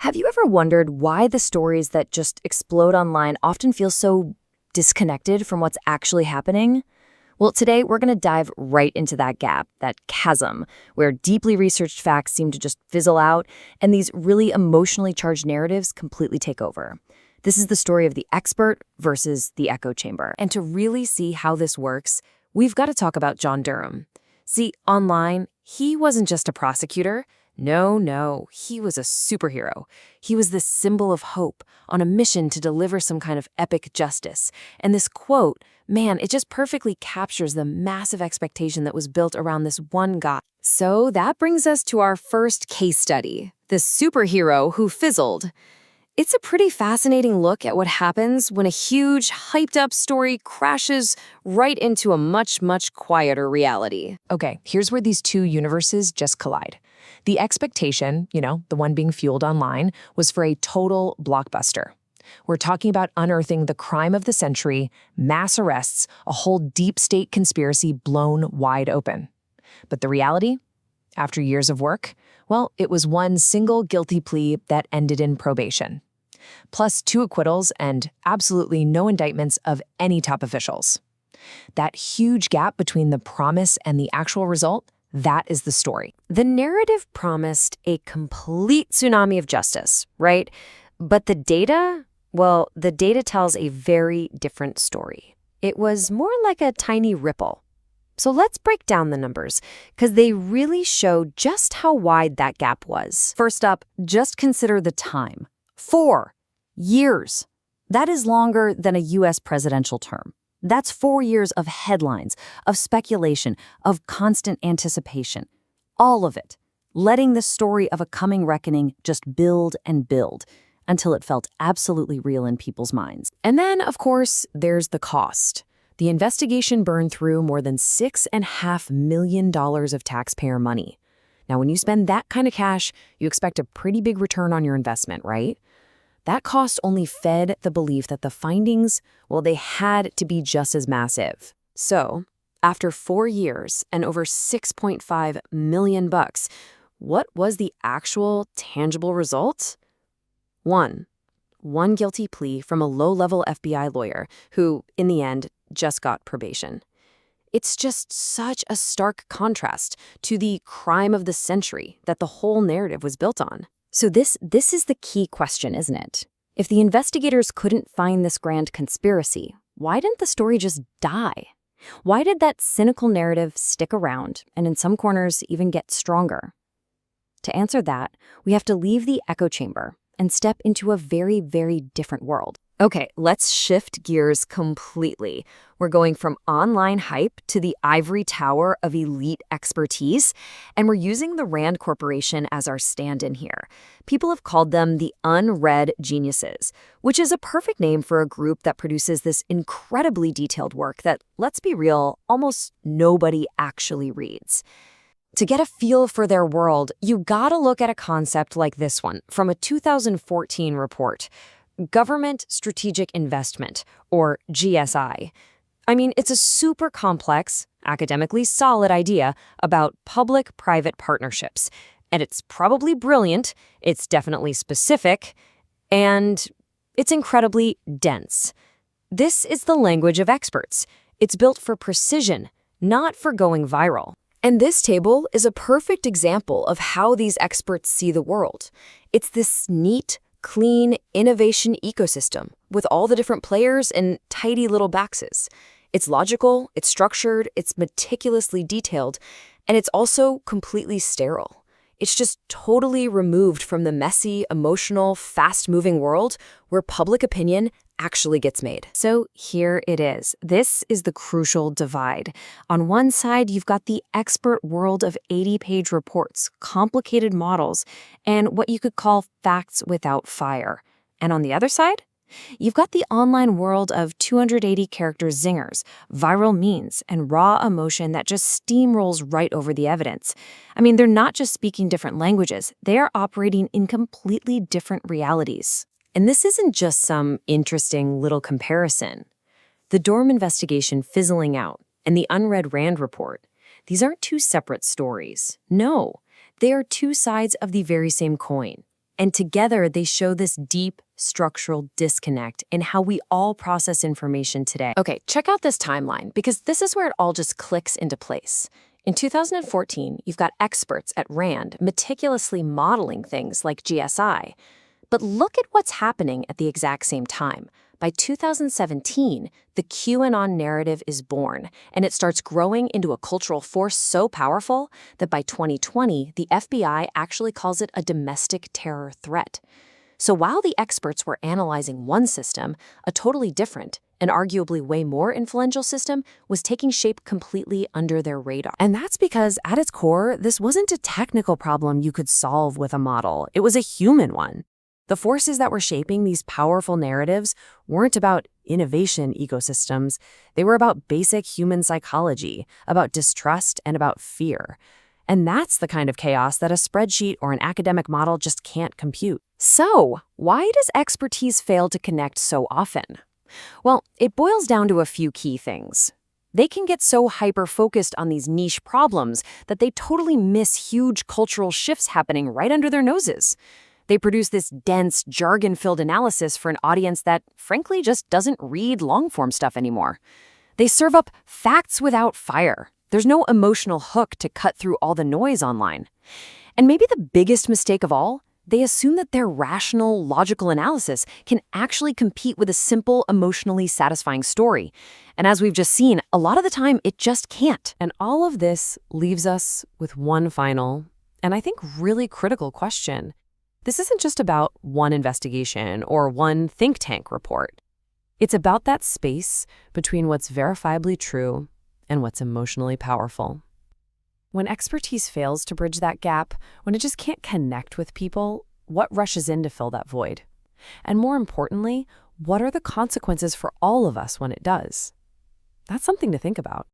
Have you ever wondered why the stories that just explode online often feel so disconnected from what's actually happening? Well, today we're going to dive right into that gap, that chasm, where deeply researched facts seem to just fizzle out and these really emotionally charged narratives completely take over. This is the story of the expert versus the echo chamber. And to really see how this works, we've got to talk about John Durham. See, online, he wasn't just a prosecutor. No, he was a superhero. He was this symbol of hope on a mission to deliver some kind of epic justice. And this quote, man, it just perfectly captures the massive expectation that was built around this one guy. So that brings us to our first case study, the superhero who fizzled. It's a pretty fascinating look at what happens when a huge, hyped-up story crashes right into a much quieter reality. Okay, here's where these two universes just collide. The expectation, the one being fueled online, was for a total blockbuster. We're talking about unearthing the crime of the century, mass arrests, a whole deep state conspiracy blown wide open. But the reality? After years of work, well, it was one single guilty plea that ended in probation. Plus 2 acquittals and absolutely no indictments of any top officials. That huge gap between the promise and the actual result, that is the story. The narrative promised a complete tsunami of justice, right? But the data, well, the data tells a very different story. It was more like a tiny ripple. So let's break down the numbers, because they really show just how wide that gap was. First up, just consider the time. 4 years. That is longer than a U.S. presidential term. That's 4 years of headlines, of speculation, of constant anticipation. All of it, letting the story of a coming reckoning just build and build until it felt absolutely real in people's minds. And then, of course, there's the cost. The investigation burned through more than $6.5 million of taxpayer money. Now, when you spend that kind of cash, you expect a pretty big return on your investment, right? That cost only fed the belief that the findings, well, they had to be just as massive. So, after 4 years and over $6.5 million, what was the actual tangible result? One guilty plea from a low-level FBI lawyer who, in the end, just got probation. It's just such a stark contrast to the crime of the century that the whole narrative was built on. So this is the key question, isn't it? If the investigators couldn't find this grand conspiracy, why didn't the story just die? Why did that cynical narrative stick around and in some corners even get stronger? To answer that, we have to leave the echo chamber and step into a very different world. Okay, let's shift gears completely. We're going from online hype to the ivory tower of elite expertise, and we're using the Rand Corporation as our stand-in here. People have called them the unread geniuses, which is a perfect name for a group that produces this incredibly detailed work that, let's be real, almost nobody actually reads. To get a feel for their world, you gotta look at a concept like this one from a 2014 report. Government Strategic Investment, or GSI. I mean, it's a super complex, academically solid idea about public-private partnerships. And it's probably brilliant, it's definitely specific, and it's incredibly dense. This is the language of experts. It's built for precision, not for going viral. And this table is a perfect example of how these experts see the world. It's this neat, clean innovation ecosystem with all the different players and tidy little boxes. It's logical, it's structured, it's meticulously detailed, and it's also completely sterile. It's just totally removed from the messy, emotional, fast-moving world where public opinion actually gets made. So here it is. This is the crucial divide. On one side, you've got the expert world of 80-page reports, complicated models, and what you could call facts without fire. And on the other side, you've got the online world of 280-character zingers, viral memes, and raw emotion that just steamrolls right over the evidence. I mean, they're not just speaking different languages, they are operating in completely different realities. And this isn't just some interesting little comparison. The Durham investigation fizzling out and the unread Rand report, these aren't two separate stories. No, they are two sides of the very same coin. And together, they show this deep structural disconnect in how we all process information today. Okay, check out this timeline, because this is where it all just clicks into place. In 2014, you've got experts at RAND meticulously modeling things like GSI. But look at what's happening at the exact same time. By 2017, the QAnon narrative is born, and it starts growing into a cultural force so powerful that by 2020, the FBI actually calls it a domestic terror threat. So while the experts were analyzing one system, a totally different and arguably way more influential system was taking shape completely under their radar. And that's because at its core, this wasn't a technical problem you could solve with a model. It was a human one. The forces that were shaping these powerful narratives weren't about innovation ecosystems. They were about basic human psychology, about distrust, and about fear. And that's the kind of chaos that a spreadsheet or an academic model just can't compute. So, why does expertise fail to connect so often? Well, it boils down to a few key things. They can get so hyper-focused on these niche problems that they totally miss huge cultural shifts happening right under their noses. They produce this dense, jargon-filled analysis for an audience that, frankly, just doesn't read long-form stuff anymore. They serve up facts without fire. There's no emotional hook to cut through all the noise online. And maybe the biggest mistake of all, they assume that their rational, logical analysis can actually compete with a simple, emotionally satisfying story. And as we've just seen, a lot of the time, it just can't. And all of this leaves us with one final, and I think really critical question. This isn't just about one investigation or one think tank report. It's about that space between what's verifiably true and what's emotionally powerful. When expertise fails to bridge that gap, when it just can't connect with people, what rushes in to fill that void? And more importantly, what are the consequences for all of us when it does? That's something to think about.